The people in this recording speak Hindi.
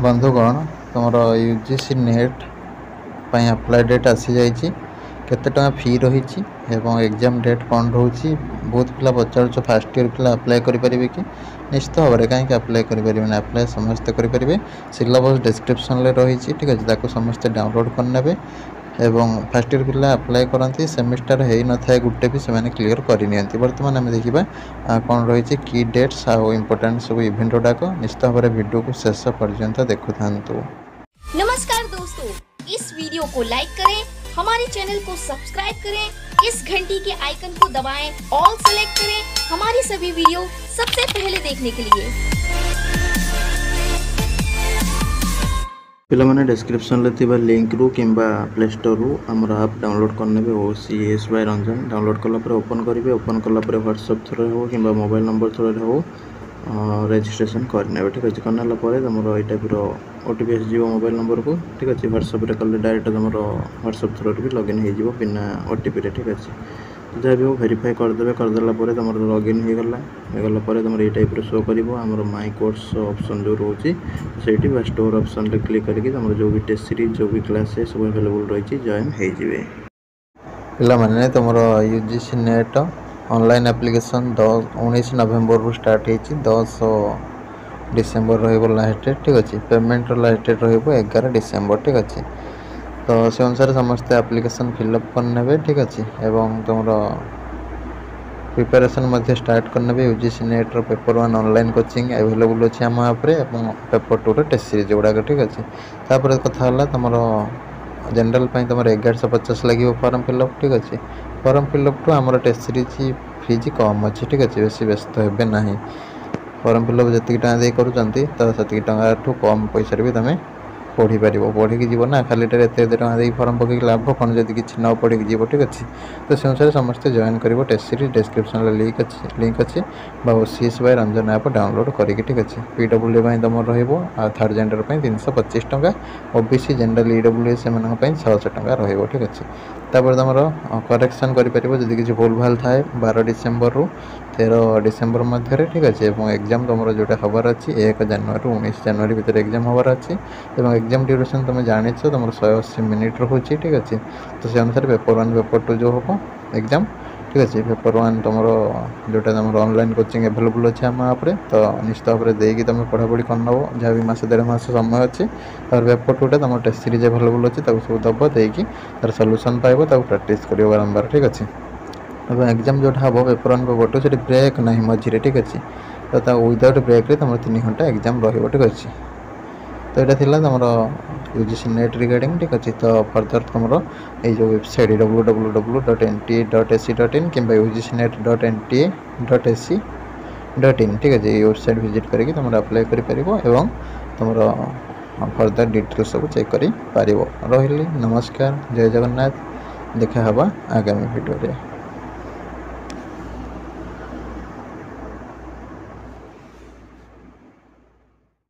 बंधुगण तुम यूजीसी नेट अप्लाई डेट आसी जाइए केते टका फी रही एग्जाम डेट कौन रोचे बहुत पिला पचार फास्ट इयर पिला अप्लाई करेंगे कि निश्चित भाव में कहीं अप्लाई करेंगे अप्लाई समस्ते करेंगे सिलेबस डिस्क्रिप्शन रही ठीक अच्छे समस्ते डाउनलोड करने एवं फास्ट इयर पिला अप्लाई करती सेमिस्टर हो न था गोटे भी से क्लीयर करनी बर्तमान आम देखा कौन रही की डेट्स आउ इम्पोर्टाट सब इवेंट गुड़ाक निश्चित भाव में वीडियो को शेष पर्यंत देखु था। नमस्कार दोस्तों, इस वीडियो को लाइक करें, हमारे चैनल को सब्सक्राइब करें, इस घंटी के आइकन को दबाएं, ऑल सेलेक्ट करें हमारी सभी वीडियो सबसे पहले देखने के लिए। पिला माने डिस्क्रिप्शन ले लिंक रु किंबा प्ले स्टोर रु हमर ऐप डाउनलोड करने OCS बाय रंजन डाउनलोड कला पर ओपन करेंगे ओपन कला पर व्हाट्सएप थ्रू हो किंबा मोबाइल नंबर थ्रू हो रजिस्ट्रेशन करने ठीक अच्छे करना तुम ये टाइप ओटीपी आसो मोबाइल नंबर को ठीक अच्छे व्हाट्सएप कले डायरेक्ट तुम व्हाट्सएप थ्रू भी लॉगिन हो बिना ओटीपी ठीक अच्छे जहाँ भी हो वेरीफाई करदे करदेला तुम लॉगिन होगला तुम ये टाइप शो कर माई कोर्स ऑप्शन जो रोचे से स्टोर ऑप्शन रे क्लिक करके तुम जो भी टेस्ट सीरीज जो भी क्लास है सब अवेलेबल रही जॉइन हो पे तुम यूजीसी नेट ऑनलाइन एप्लिकेशन 19 नवेम्बर रू स्टार्ट होती 10 डिसेम्बर लास्ट डेट ठीक अच्छे पेमेंट लास्ट डेट रो 11 डिसेम्बर ठीक अच्छे तो से अनुसार समस्त एप्लिकेशन फिलअप करने ठीक अच्छे एवं तुम प्रिपरेशन स्टार्ट करने UGC net paper 1 online coaching available अच्छे आम आपरे पेपर 2 टेस्ट सीरीज गुड़ाक ठीक अच्छे तापर कथा तुम जनरल तुम 1150 लगे फॉर्म फिलअप ठीक अच्छे फॉर्म फिलअप टू आम टेस्ट सीरीज फीज कम अच्छे ठीक अच्छे बेसी व्यस्त हे ना फॉर्म फिलअप जी कर कम पैसा भी तुम पढ़ी पार पढ़ी जीव ना खाली एते टका दे फॉर्म पकई लाभ कौन जब किसी न पढ़ी जीव ठीक अच्छे तो से अनुसार समस्ते जॉइन कर टेस्ट सीरीज डिस्क्रिप्शन लिंक अच्छे OCS by Ranjan app download करके ठीक अच्छे PWD तुम थर्ड जेंडर 325 टंका OBC जनरल EWS से 600 टंका रही ठीक अच्छे तापर तुम करेक्शन कर किसी भूल भाल थाए 12 डिसेम्बर रु 13 डिसेम्बर मध्य ठीक अच्छे एग्जाम तुम जोटा हबार अच्छी 1 जनवरी 19 जनवरी भितर एग्जाम हबार अच्छी एग्जाम ड्यूरेशन तुम जानी तुम 180 मिनिट रोचे ठीक अच्छे तो से अनुसार पेपर 1 पेपर 2 जो हम एग्जाम ठीक अच्छे पेपर 1 तुम जोटा तुम ऑनलाइन कोचिंग अवेलेबल अच्छे आम आप तो निश्चित भाव में देकी तुम पढ़ापढ़ी कर नब जहाँ भी मस 1.5 मास समय अच्छे और पेपर 2 तुम टेस्ट सीरीज अवेलेबल अच्छे सब दब देकी तार सल्यूशन पाइब प्रैक्टिस कर बारंबार ठीक अच्छे एग्जाम जो हम पेपर 1 पेपर 2 से ब्रेक ना मझे ठीक अच्छे तो विदाउट ब्रेक तुम 3 घंटा एग्जाम रही ठीक अच्छे तो यहाँ थी तुम यूजीसी नेट रिगार्डिंग ठीक अच्छे तो फर्दर तुम ये जो वेबसाइट www.nta.ac.in कि ugcnet.nta.ac.in ठीक अच्छे ये वेबसाइट विजिट करके तुम अप्लाई कर तुम फर्दर डिटेल्स सब चेक कर रही। नमस्कार, जय जगन्नाथ, देखा हवा आगामी वीडियो रे।